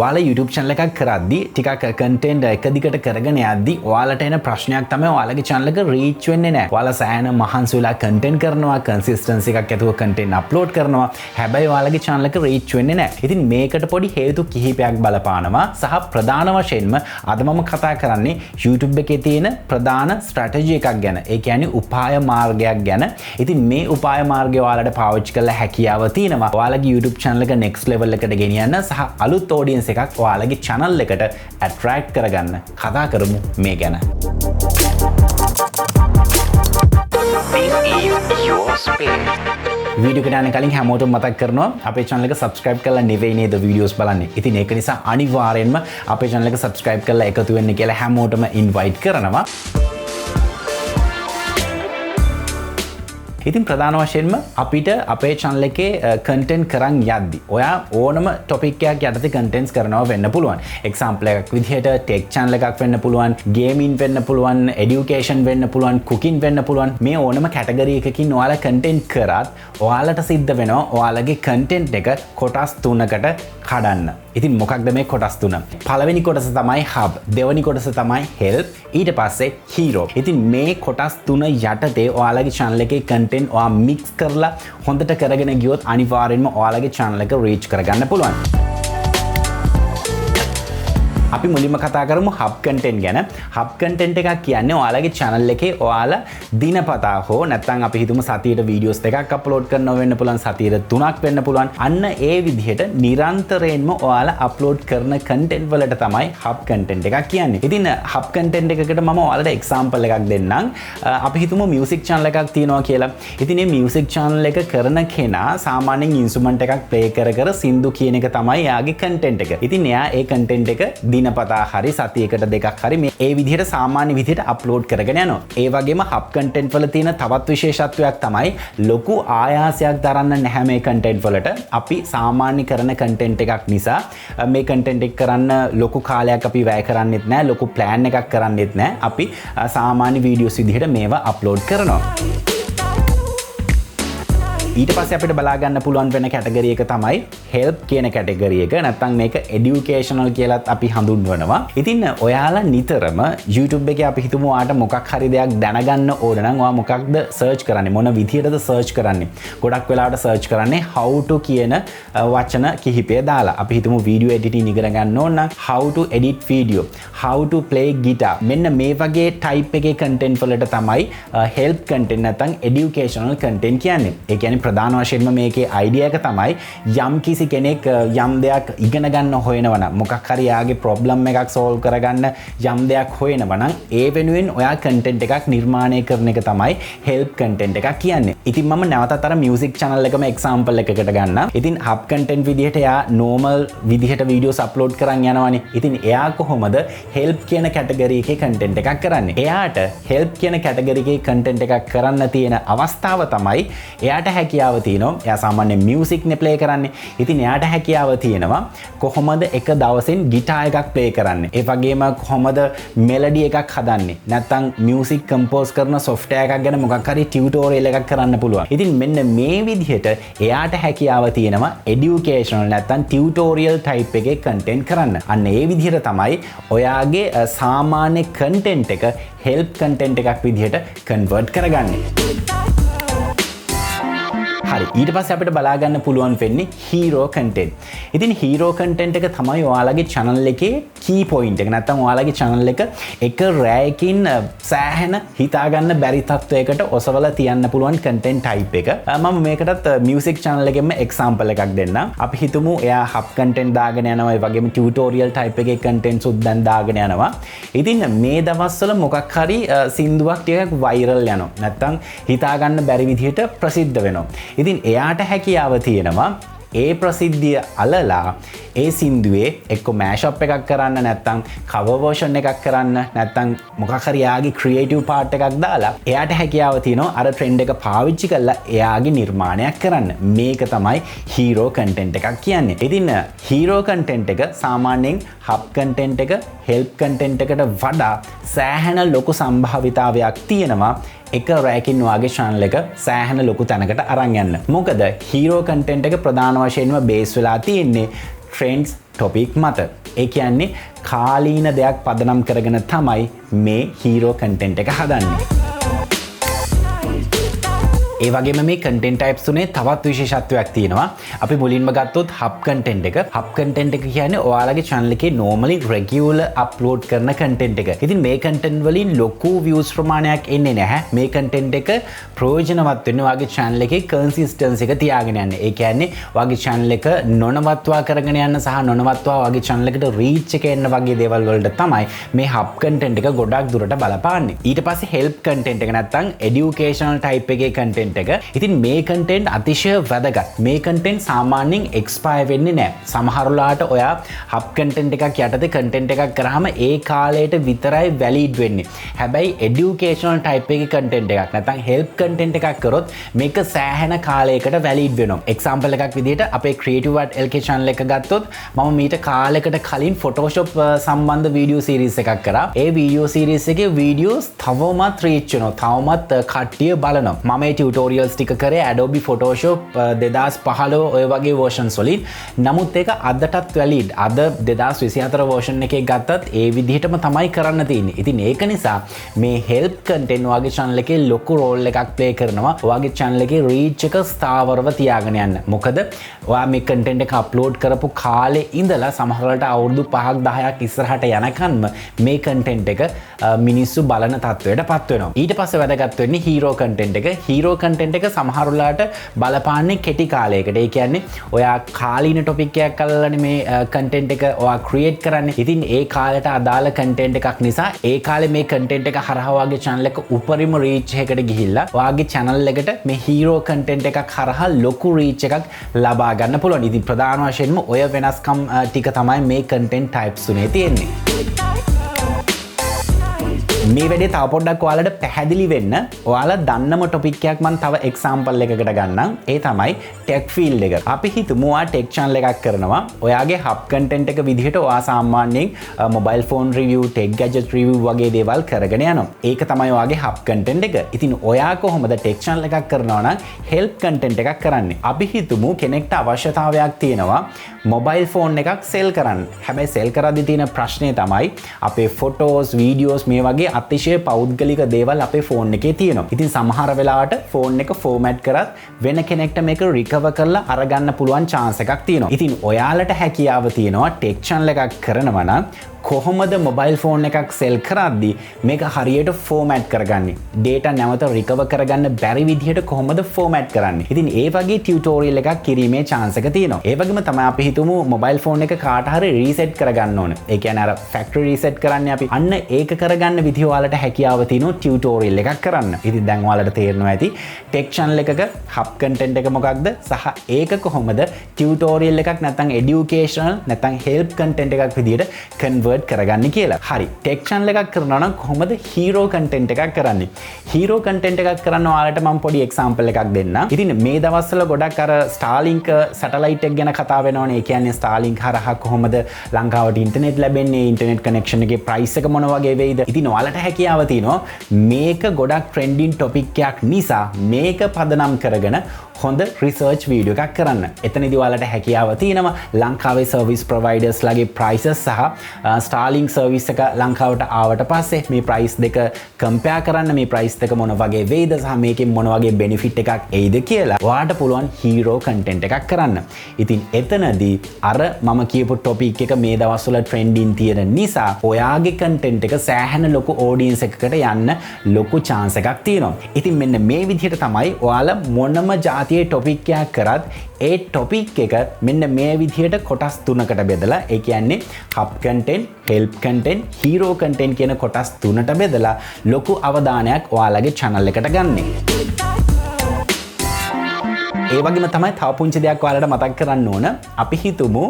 ඔයාලා YouTube channel එකක් කරද්දී ටිකක් content එක දිගට කරගෙන යද්දී ඔයාලට එන ප්‍රශ්නයක් තමයි ඔයාලගේ channel එක reach වෙන්නේ නැහැ. ඔයාලා සෑහෙන මහන්සි වෙලා content කරනවා, consistency එකක් ඇතුව content upload කරනවා. හැබැයි ඔයාලගේ channel එක reach වෙන්නේ නැහැ. ඉතින් මේකට පොඩි හේතු කිහිපයක් බලපානවා. සහ ප්‍රධාන වශයෙන්ම අද මම කතා කරන්නේ YouTube එකේ තියෙන ප්‍රධාන strategy එකක් ගැන. ඒ කියන්නේ උපාය මාර්ගයක් ගැන. ඉතින් මේ උපාය මාර්ගය ඔයාලට පාවිච්චි කරලා හැකියාව තියෙනවා. ඔයාලගේ YouTube channel එක next level එකට ගෙනියන්න සහ අලුත් audience එකක් ඔයාලගේ channel එකට attract කරගන්න. කතා කරමු මේ ගැන. වීඩියෝ එකට යන්න කලින් හැමෝටම මතක් කරනවා අපේ channel එක subscribe කරලා නෙවෙයි නේද videos බලන්නේ. ඉතින් ඒක නිසා අනිවාර්යෙන්ම අපේ channel එක subscribe කරලා එකතු වෙන්න කියලා හැමෝටම invite කරනවා. ඉතින් ප්‍රධාන වශයෙන්ම අපිට අපේ channel එකේ content කරන් යද්දි ඔයා ඕනම topic එකක් යටතේ contents කරනවා වෙන්න පුළුවන්. example එකක් විදිහට tech channel එකක් වෙන්න පුළුවන්, gaming වෙන්න පුළුවන්, education වෙන්න පුළුවන්, cooking වෙන්න පුළුවන්. මේ ඕනම category එකකින් ඔයාලා content කරත් ඔයාලට සිද්ධ වෙනවා ඔයාලගේ content එක කොටස් තුනකට කඩන්න. ඉතින් මොකක්ද මේ කොටස් තුන? පළවෙනි කොටස තමයි hub, දෙවෙනි කොටස තමයි help, ඊට පස්සේ hero. ඉතින් මේ කොටස් තුන යටතේ ඔයාලගේ channel එකේ content ඔයා mix කරලා හොඳට කරගෙන ගියොත් අනිවාර්යෙන්ම ඔයාලගේ channel එක reach කරගන්න පුළුවන්. අපි මුලින්ම කතා කරමු hub content ගැන. hub content එකක් කියන්නේ ඔයාලගේ channel එකේ ඔයාලා දිනපතා හෝ නැත්නම් අපි හිතමු සතියට videos දෙකක් upload කරනවා වෙන්න පුළුවන්, සතියට 3ක් වෙන්න පුළුවන්. අන්න ඒ විදිහට නිරන්තරයෙන්ම ඔයාලා upload කරන content වලට තමයි hub content එකක් කියන්නේ. ඉතින් hub content එකකට මම ඔයාලට example එකක් දෙන්නම්. අපි හිතමු music channel එකක් තියෙනවා කියලා. ඉතින් මේ music channel එක කරන කෙනා සාමාන්‍යයෙන් instrument එකක් play කර සින්දු කියන එක තමයි එයාගේ content එක. ඉතින් එයා ඒ content එක දිනපතා හරි සතියකට දෙකක් හරි මේ ඒ විදිහට සාමාන්‍ය විදිහට අප්ලෝඩ් කරගෙන යනවා. ඒ වගේම හබ් කන්ටෙන්ට් වල තියෙන තවත් විශේෂත්වයක් තමයි ලොකු ආයාසයක් දරන්න නැහැ මේ කන්ටෙන්ට් වලට. අපි සාමාන්‍ය කරන කන්ටෙන්ට් එකක් නිසා මේ කන්ටෙන්ට් එක කරන්න ලොකු කාලයක් අපි වැය කරන්නෙත් නැහැ, ලොකු ප්ලෑන් එකක් කරන්නෙත් නැහැ. අපි සාමාන්‍ය වීඩියෝස් විදිහට මේවා අප්ලෝඩ් කරනවා. ඊට පස්සේ අපිට බලා ගන්න පුළුවන් වෙන කැටගරි එක තමයි help කියන කැටගරි එක. නැත්නම් මේක educational කියලාත් අපි හඳුන්වනවා. ඉතින් ඔයාලා නිතරම YouTube එකේ අපි හිතමු ඔයාට මොකක් හරි දෙයක් දැනගන්න ඕන නම් ඔයා මොකක්ද search කරන්නේ? මොන විදිහටද search කරන්නේ? ගොඩක් වෙලාවට search කරන්නේ how to කියන වචන කිහිපය දාලා. අපි හිතමු video editing ඉගෙන ගන්න ඕන නම් how to edit video, how to play guitar. මෙන්න මේ වගේ type එකේ content වලට තමයි help content නැත්නම් educational content කියන්නේ. ඒ කියන්නේ ප්‍රධාන වශයෙන්ම මේකේ අයිඩියා එක තමයි යම් කිසි කෙනෙක් යම් දෙයක් ඉගෙන ගන්න හොයනවා නම් මොකක් හරි යාගේ ප්‍රොබ්ලම් එකක් සෝල්ව් කරගන්න යම් දෙයක් හොයනවා නම් ඒ වෙනුවෙන් ඔයා කන්ටෙන්ට් එකක් නිර්මාණය කරන එක තමයි හෙල්ප් කන්ටෙන්ට් එකක් කියන්නේ. ඉතින් මම නැවතත් අර මියුසික් channel එකම එක්සැම්පල් එකකට ගන්නම්. ඉතින් හබ් කන්ටෙන්ට් විදිහට එයා normal විදිහට වීඩියෝස් අප්ලෝඩ් කරන් යනවානේ. ඉතින් එයා කොහොමද හෙල්ප් කියන කැටගරි එකේ කන්ටෙන්ට් එකක් කරන්නේ? එයාට හෙල්ප් කියන කැටගරි එකේ කන්ටෙන්ට් එකක් කරන්න තියෙන අවස්ථාව තමයි එයාට හැකියාව තියෙනවා. එයා සාමාන්‍ය මියුසික් නේ ප්ලේ කරන්නේ. ඉතින් එයාට හැකියාව තියෙනවා කොහොමද එක දවසෙන් ගිටාර් එකක් ප්ලේ කරන්නේ. ඒ වගේම කොහොමද මෙලඩි එකක් හදන්නේ. නැත්නම් මියුසික් කම්පෝස් කරන software එකක් ගැන මොකක් හරි ටියුටෝරියල් එකක් කරන්න පුළුවන්. ඉතින් මෙන්න මේ විදිහට එයාට හැකියාව තියෙනවා educational නැත්නම් ටියුටෝරියල් type එකේ content කරන්න. අන්න ඒ විදිහට තමයි ඔයාගේ සාමාන්‍ය content එක help content එකක් විදිහට convert කරගන්නේ. හරි, ඊට පස්සේ අපිට බලා ගන්න පුළුවන් වෙන්නේ hero content. ඉතින් hero content එක තමයි ඔයාලගේ channel එකේ key point එක. නැත්නම් ඔයාලගේ channel එක රැයකින් සෑහෙන හිතා ගන්න බැරි තත්වයකට ඔසවලා තියන්න පුළුවන් content type එක. මම මේකටත් music channel එකෙන්ම example එකක් දෙන්නම්. අපි හිතමු එයා hub content දාගෙන යනවා, ඒ වගේම tutorial type එකේ contents උත් දැන් දාගෙන යනවා. ඉතින් මේ දවස්වල මොකක් හරි සින්දුවක් ටිකක් viral යනවා. නැත්නම් හිතා ගන්න බැරි විදිහට ප්‍රසිද්ධ වෙනවා. ඉතින් එයාට හැකියාව තියෙනවා ඒ ප්‍රසිද්ධිය අලලා ඒ සින්දුවේ එක්ක මෑෂප් එකක් කරන්න, නැත්නම් cover version එකක් කරන්න, නැත්නම් මොකක් හරි එයාගේ creative part එකක් දාලා එයාට හැකියාව තියෙනවා අර trend එක පාවිච්චි කරලා එයාගේ නිර්මාණයක් කරන්න. මේක තමයි hero content එකක් කියන්නේ. ඉතින් hero content එක සාමාන්‍යයෙන් hub content එක help content එකට වඩා සෑහෙන ලොකු සම්භාවිතාවයක් තියෙනවා එක රැකින් වාගේ channel එක සෑහෙන ලොකු තැනකට අරන් යන්න. මොකද hero content එක ප්‍රධාන වශයෙන්ම බේස් වෙලා තියෙන්නේ trends ටොපික් මත. ඒ කියන්නේ කාලීන දෙයක් පදනම් කරගෙන තමයි මේ හීරෝ කන්ටෙන්ට් එක හදන්නේ. ඒ වගේම මේ content types තුනේ තවත් විශේෂත්වයක් තියෙනවා. අපි මුලින්ම ගත්තොත් hub content එක. hub content එක කියන්නේ ඔයාලගේ channel එකේ normally regular upload කරන content එක. ඉතින් මේ content වලින් ලොකු views ප්‍රමාණයක් එන්නේ නැහැ. මේ content එක ප්‍රයෝජනවත් වෙන්නේ ඔයාගේ channel එකේ consistency එක තියාගෙන යන්න. ඒ කියන්නේ ඔයාගේ channel එක නොනවත්වා කරගෙන යන්න සහ නොනවත්වා ඔයාගේ channel එකට reach එක එන්න වගේ දේවල් වලට තමයි මේ hub content එක ගොඩක් දුරට බලපාන්නේ. ඊට පස්සේ help content එක නැත්නම් educational type එකේ content එක. ඉතින් මේ content අතිශය වැදගත්. මේ content සාමාන්‍යයෙන් expire වෙන්නේ නැහැ. සමහරලාට ඔයා hub content එකක් යටතේ content එකක් කරාම ඒ කාලයට විතරයි valid වෙන්නේ. හැබැයි educational type එකේ content එකක් නැත්නම් help content එකක් කරොත් මේක සෑහෙන කාලයකට valid වෙනවා. example එකක් විදිහට අපේ creative art lk channel එක ගත්තොත් මම මීට කාලයකට කලින් Photoshop සම්බන්ධ video series එකක් කරා. ඒ video series එකේ videos තවමත් reach වෙනවා. තවමත් කට්ටිය බලනවා. මම මේ tutorials ටික කරේ Adobe Photoshop 2015 ඔය වගේ versions වලින්. නමුත් ඒක අදටත් valid. අද 2024 version එකේ ගත්තත් ඒ විදිහටම තමයි කරන්න තියෙන්නේ. ඉතින් ඒක නිසා මේ help content ඔයාගේ channel එකේ ලොකු role එකක් play කරනවා. ඔයාගේ channel එකේ reach එක ස්ථාවරව තියාගෙන යන්න. මොකද ඔයා මේ content එක upload කරපු කාලේ ඉඳලා සමහරවිට අවුරුදු 5ක් 10ක් ඉස්සරහට යනකන්ම මේ content එක මිනිස්සු බලන තත්වයට පත් වෙනවා. ඊට පස්සේ වැදගත් වෙන්නේ hero content එක. hero content එක සමහරලාට බලපාන්නේ කෙටි කාලයකට. ඒ කියන්නේ ඔයා කාලීන ටොපික් එකක් අල්ලලානේ මේ content එක ඔයා create කරන්නේ. ඉතින් ඒ කාලයට අදාළ content එකක් නිසා ඒ කාලේ මේ content එක හරහා ඔයාගේ channel එක උපරිම reach එකකට ගිහිල්ලා ඔයාගේ channel එකට මේ hero content එකක් හරහා ලොකු reach එකක් ලබා ගන්න පුළුවන්. ඉතින් ප්‍රධාන වශයෙන්ම ඔය වෙනස්කම් ටික තමයි මේ content types තුනේ තියෙන්නේ. මේ වැඩේ තව පොඩ්ඩක් ඔයාලට පැහැදිලි වෙන්න ඔයාලා දන්නම ටොපික් එකක් මම තව එක්සැම්පල් එකකට ගන්නම්. ඒ තමයි ටෙක් ෆීල්ඩ් එක. අපි හිතමු ඔයා ටෙක් channel එකක් කරනවා. ඔයාගේ hub content එක විදිහට ඔයා සාමාන්‍යයෙන් mobile phone review, tech gadget review වගේ දේවල් කරගෙන යනවා. ඒක තමයි ඔයාගේ hub content එක. ඉතින් ඔයා කොහොමද ටෙක් channel එකක් කරනවා නම් help content එකක් කරන්නේ? අපි හිතමු කෙනෙක්ට අවශ්‍යතාවයක් තියෙනවා mobile phone එකක් sell කරන්න. හැබැයි sell කරද්දී තියෙන ප්‍රශ්නේ තමයි අපේ photos, videos මේ වගේ අතිශය පෞද්ගලික දේවල් අපේ ෆෝන් එකේ තියෙනවා. ඉතින් සමහර වෙලාවට ෆෝන් එක ෆෝමැට් කරත් වෙන කෙනෙක්ට මේක රිකවර් කරලා අරගන්න පුළුවන් chance එකක් තියෙනවා. ඉතින් ඔයාලට හැකියාව තියෙනවා ටෙක් channel එකක් කරනවා නම් කොහොමද මොබයිල් ෆෝන් එකක් සෙල් කරද්දී මේක හරියට ෆෝමැට් කරගන්නේ? data නැවත රිකවර් කරගන්න බැරි විදිහට කොහොමද ෆෝමැට් කරන්නේ? ඉතින් ඒ වගේ ටියුටෝරියල් එකක් කිරීමේ chance එක තියෙනවා. ඒ වගේම තමයි අපි හිතමු මොබයිල් ෆෝන් එක කාට හරි රීසෙට් කරගන්න ඕන. ඒ කියන්නේ අර ෆැක්ටරි රීසෙට් කරන්නේ අපි. අන්න ඒක කරගන්න විදිහ ඔයාලට හැකියාව තියෙනවා ටියුටෝරියල් එකක් කරන්න. ඉතින් දැන් ඔයාලට තේරෙනවා ඇති ටෙක් channel එකක hub content එක මොකක්ද සහ ඒක කොහොමද ටියුටෝරියල් එකක් නැත්නම් educational නැත්නම් help content එකක් විදිහට convert කරගන්න කියලා. හරි. ටෙක් channel එකක් කරනවා නම් කොහොමද hero content එකක් කරන්නේ? hero content එකක් කරන්න ඔයාලට මම පොඩි example එකක් දෙන්නම්. ඉතින් මේ දවස්වල ගොඩක් අර Starlink satellite එක ගැන කතා වෙනවනේ. ඒ කියන්නේ Starlink හරහා කොහොමද ලංකාවට ඉන්ටර්නෙට් ලැබෙන්නේ? ඉන්ටර්නෙට් කනෙක්ෂන් එකේ price එක මොන වගේ වෙයිද? ඉතින් ඔයාලට හැකියාව තියෙනවා මේක ගොඩක් trending topic එකක් නිසා මේක පදනම් කරගෙන හොඳ රිසර්ච් වීඩියෝ එකක් කරන්න. එතනදී ඔයාලට හැකියාව තියෙනවා ලංකාවේ සර්විස් ප්‍රොවයිඩර්ස් ලගේ prices සහ Starlink සර්විස් එක ලංකාවට ආවට පස්සේ මේ price දෙක compare කරන්න, මේ price දෙක මොන වගේ වෙයිද සහ මේකෙන් මොන වගේ benefit එකක් එයිද කියලා ඔයාලට පුළුවන් hero content එකක් කරන්න. ඉතින් එතනදී අර මම කියපු topic එක මේ දවස්වල trending තියෙන නිසා ඔයාගේ content එක සෑහෙන ලොකු audience එකකට යන්න ලොකු chance එකක් තියෙනවා. ඉතින් මෙන්න මේ විදිහට තමයි ඔයාලා මොනම ජාතියේ topic එකක් කරත් ඒ topic එක මෙන්න මේ විදිහට කොටස් තුනකට බෙදලා, ඒ කියන්නේ hub content, help content, hero content කියන කොටස් තුනට බෙදලා ලොකු අවධානයක් ඔයාලගේ channel එකට ගන්න. ඒ වගේම තමයි තව පුංචි දෙයක් ඔයාලට මතක් කරන්න ඕන. අපි හිතමු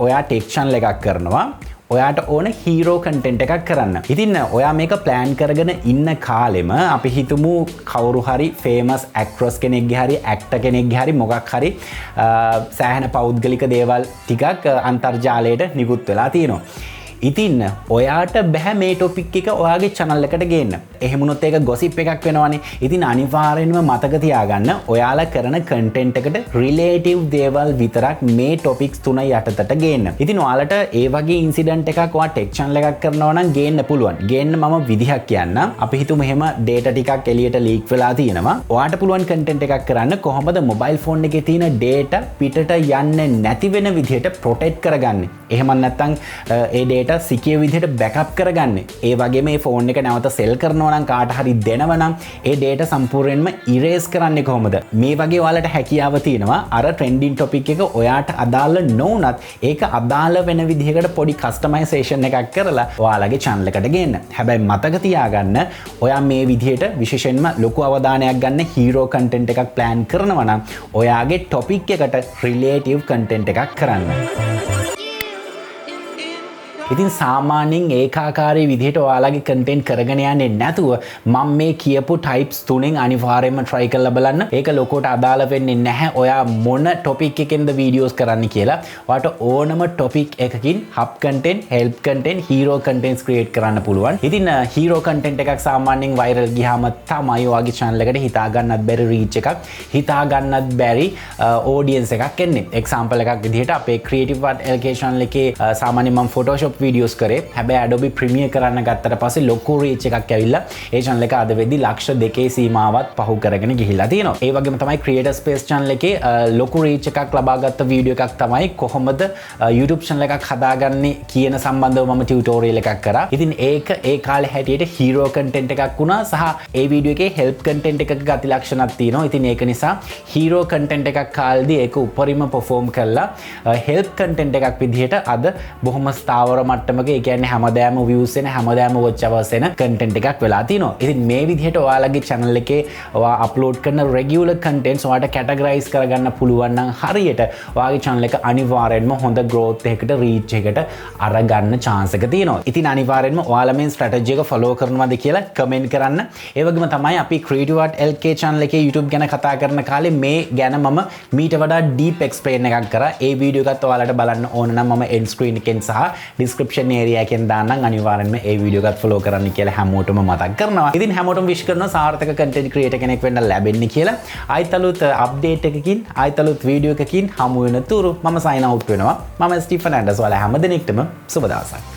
ඔයා ටෙක් channel එකක් කරනවා. ඔයාට ඕන hero content එකක් කරන්න. ඉතින් ඔයා මේක plan කරගෙන ඉන්න කාලෙම අපි හිතමු කවුරු හරි famous actress කෙනෙක්ගේ හරි actor කෙනෙක්ගේ හරි මොකක් හරි සෑහෙන පෞද්ගලික දේවල් ටිකක් අන්තර්ජාලයට නිකුත් වෙලා තියෙනවා. ඉතින් ඔයාට බෑ මේ ටොපික් එක ඔයාගේ channel එකට ගේන්න. එහෙම වුණොත් ඒක gossip එකක් වෙනවනේ. ඉතින් අනිවාර්යෙන්ම මතක තියාගන්න ඔයාලා කරන content එකට relative දේවල් විතරක් මේ topics තුන යටතට ගේන්න. ඉතින් ඔයාලට ඒ වගේ incident එකක් ඔයා tech channel එකක් කරනවා නම් ගේන්න පුළුවන්. ගේන්න මම විදිහක් කියන්නම්. අපි හිතමු එහෙම data ටිකක් එළියට leak වෙලා තියෙනවා. ඔයාට පුළුවන් content එකක් කරන්න කොහොමද mobile phone එකේ තියෙන data පිටට යන්නේ නැති වෙන විදිහට protect කරගන්නේ. එහෙම නැත්නම් ඒ data secure විදිහට backup කරගන්නේ. ඒ වගේම මේ phone එක නැවත sell කරනවා නම් කාට හරි දෙනවා නම් ඒ data සම්පූර්ණයෙන්ම erase කරන්නේ කොහොමද? මේ වගේ ඔයාලට හැකියාව තියෙනවා. අර trending topic එක ඔයාට අදාළ නොවුනත් ඒක අදාළ වෙන විදිහකට පොඩි customization එකක් කරලා ඔයාලගේ channel එකට ගේන්න. හැබැයි මතක තියාගන්න ඔයා මේ විදිහට විශේෂයෙන්ම ලොකු අවධානයක් ගන්න hero content එකක් plan කරනවා නම් ඔයාගේ topic එකට relative content එකක් කරන්න. ඉතින් සාමාන්‍යයෙන් ඒකාකාරී විදිහට ඔයාලගේ content කරගෙන යන්නේ නැතුව මම මේ කියපු types තුනෙන් අනිවාර්යයෙන්ම try කරලා බලන්න. ඒක ලොකෝට අදාළ වෙන්නේ නැහැ. ඔයා මොන topic එකෙන්ද videos කරන්න කියලා. ඔයාට ඕනම topic එකකින් hub content, help content, hero contents create කරන්න පුළුවන්. ඉතින් hero content එකක් සාමාන්‍යයෙන් viral ගියාම තමයි ඔයාගේ channel එකට හිතා ගන්නත් බැරි reach එකක්, හිතා ගන්නත් බැරි audience එකක් එන්නේ. example එකක් විදිහට අපේ creative art LK channel එකේ සාමාන්‍යයෙන් මම Photoshop videos කරේ. හැබැයි Adobe Premiere කරන්න ගත්තට පස්සේ ලොකු reach එකක් ඇවිල්ලා ඒ channel එක අද වෙද්දි ලක්ෂ 2 සීමාවත් පහු කරගෙන ගිහිල්ලා තියෙනවා. ඒ වගේම තමයි Creator Space channel එකේ ලොකු reach එකක් ලබාගත්ත වීඩියෝ එකක් තමයි කොහොමද YouTube channel එකක් හදාගන්නේ කියන සම්බන්ධව මම tutorial එකක් කරා. ඉතින් ඒක ඒ කාලේ හැටියට hero content එකක් වුණා සහ ඒ වීඩියෝ එකේ help content එකක ගති ලක්ෂණක් තියෙනවා. ඉතින් ඒක නිසා hero content එකක් කාලේදී ඒක උපරිම perform කළා. help content එකක් විදිහට අද බොහොම ස්ථාවර මට්ටමක ඒ කියන්නේ හැමදාම views එන හැමදාම watch hours එන content එකක් වෙලා තිනවා. ඉතින් මේ විදිහට ඔයාලගේ channel එකේ ඔයා upload කරන regular contents ඔයාලට categorize කරගන්න පුළුවන් නම් හරියට ඔයාගේ channel එක අනිවාර්යෙන්ම හොඳ growth එකකට reach එකකට අරගන්න chance එක තියෙනවා. ඉතින් අනිවාර්යෙන්ම ඔයාලා මේ strategy එක follow කරනවද කියලා comment කරන්න. ඒ වගේම තමයි අපි Creative Art LK channel එකේ YouTube ගැන කතා කරන කාලේ මේ ගැන මම මීට වඩා deep explain එකක් කරා. ඒ වීඩියෝ එකත් ඔයාලට බලන්න ඕන නම් මම end screen එකෙන් සහ description area එකෙන් දාන්නම්. අනිවාර්යෙන්ම ඒ වීඩියෝ එකත් follow කරන්න කියලා හැමෝටම මතක් කරනවා. ඉතින් හැමෝටම wish කරනවා සාර්ථක content creator කෙනෙක් වෙන්න ලැබෙන්න කියලා. ආයිත් අලුත් update එකකින් ආයිත් අලුත් වීඩියෝ එකකින් හමු වෙන තුරු මම sign out වෙනවා. මම ස්ටීෆන් ඇන්ඩර්ස්. ඔයාලා හැම දිනෙකටම සුබ දවසක්.